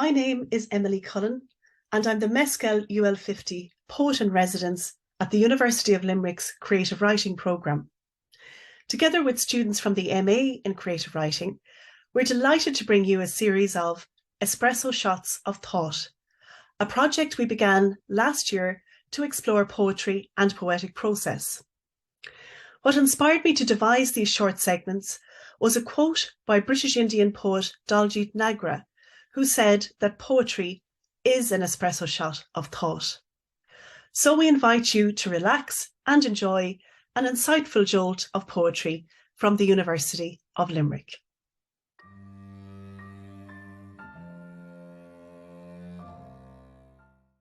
My name is Emily Cullen, and I'm the Mescal UL50 Poet in Residence at the University of Limerick's Creative Writing programme. Together with students from the MA in Creative Writing, we're delighted to bring you a series of Espresso Shots of Thought, a project we began last year to explore poetry and poetic process. What inspired me to devise these short segments was a quote by British Indian poet Daljit Nagra, who said that poetry is an espresso shot of thought. So we invite you to relax and enjoy an insightful jolt of poetry from the University of Limerick.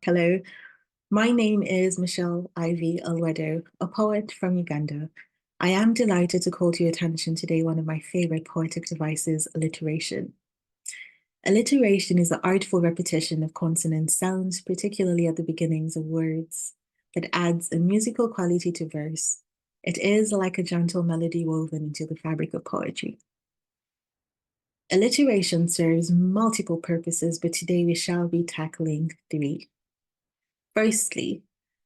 Hello, my name is Michelle Ivy Alwedo, a poet from Uganda. I am delighted to call to your attention today one of my favorite poetic devices, alliteration. Alliteration is the artful repetition of consonant sounds, particularly at the beginnings of words, that adds a musical quality to verse. It is like a gentle melody woven into the fabric of poetry. Alliteration serves multiple purposes, but today we shall be tackling three. Firstly,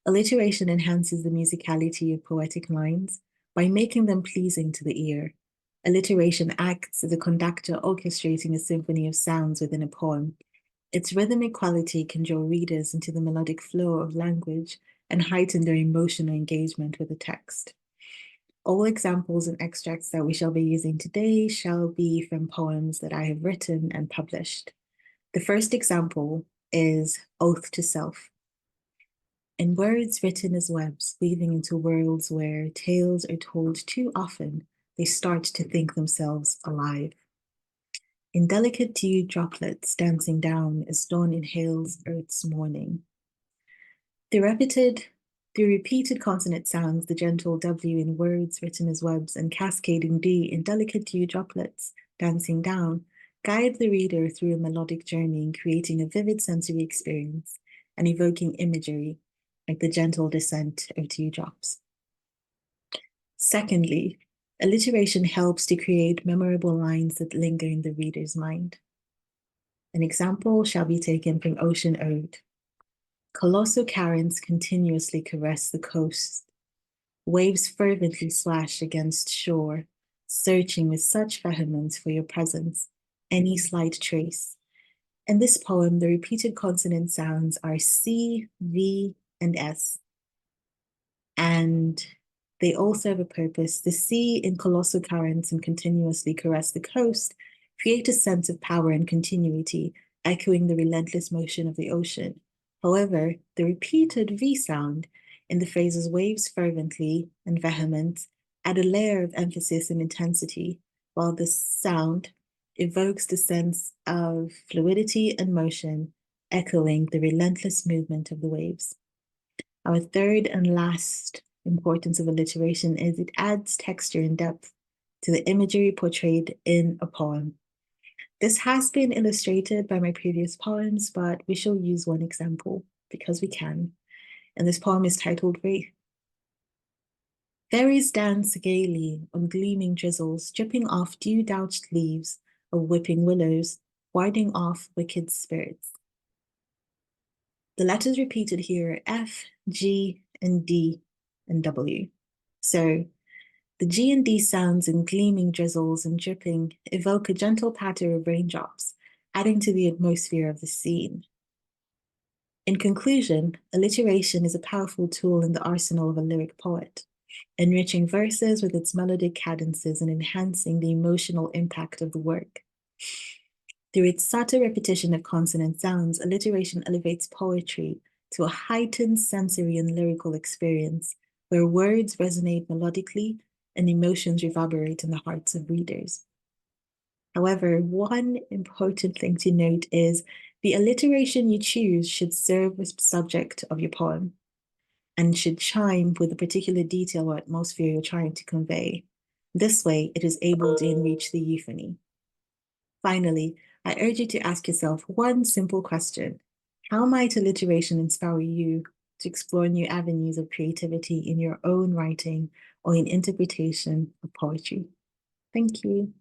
alliteration enhances the musicality of poetic lines by making them pleasing to the ear. Alliteration acts as a conductor orchestrating a symphony of sounds within a poem. Its rhythmic quality can draw readers into the melodic flow of language and heighten their emotional engagement with the text. All examples and extracts that we shall be using today shall be from poems that I have written and published. The first example is Oath to Self. In words written as webs, weaving into worlds where tales are told too often, they start to think themselves alive. In delicate dew droplets dancing down as dawn inhales earth's morning. The repeated consonant sounds, the gentle W in words written as webs and cascading D in delicate dew droplets dancing down, guide the reader through a melodic journey, creating a vivid sensory experience and evoking imagery like the gentle descent of dewdrops. Secondly, alliteration helps to create memorable lines that linger in the reader's mind. An example shall be taken from Ocean Ode. Colossal currents continuously caress the coast. Waves fervently slash against shore, searching with such vehemence for your presence, any slight trace. In this poem, the repeated consonant sounds are C, V, and S. And they all serve a purpose. The sea in colossal currents and continuously caress the coast create a sense of power and continuity, echoing the relentless motion of the ocean. However, the repeated V sound in the phrases waves fervently and vehement add a layer of emphasis and intensity, while the sound evokes the sense of fluidity and motion, echoing the relentless movement of the waves. Our third and last importance of alliteration is it adds texture and depth to the imagery portrayed in a poem. This has been illustrated by my previous poems, but we shall use one example because we can. And this poem is titled Wraith. Fairies dance gaily on gleaming drizzles, dripping off dew-doused leaves of whipping willows, warding off wicked spirits. The letters repeated here are F, G, and D, and W. So the G and D sounds in gleaming drizzles and dripping evoke a gentle patter of raindrops, adding to the atmosphere of the scene. In conclusion, alliteration is a powerful tool in the arsenal of a lyric poet, enriching verses with its melodic cadences and enhancing the emotional impact of the work. Through its subtle repetition of consonant sounds, alliteration elevates poetry to a heightened sensory and lyrical experience, where words resonate melodically and emotions reverberate in the hearts of readers. However, one important thing to note is the alliteration you choose should serve as the subject of your poem and should chime with the particular detail or atmosphere you're trying to convey. This way, it is able to enrich the euphony. Finally, I urge you to ask yourself one simple question. How might alliteration inspire you to explore new avenues of creativity in your own writing or in interpretation of poetry? Thank you.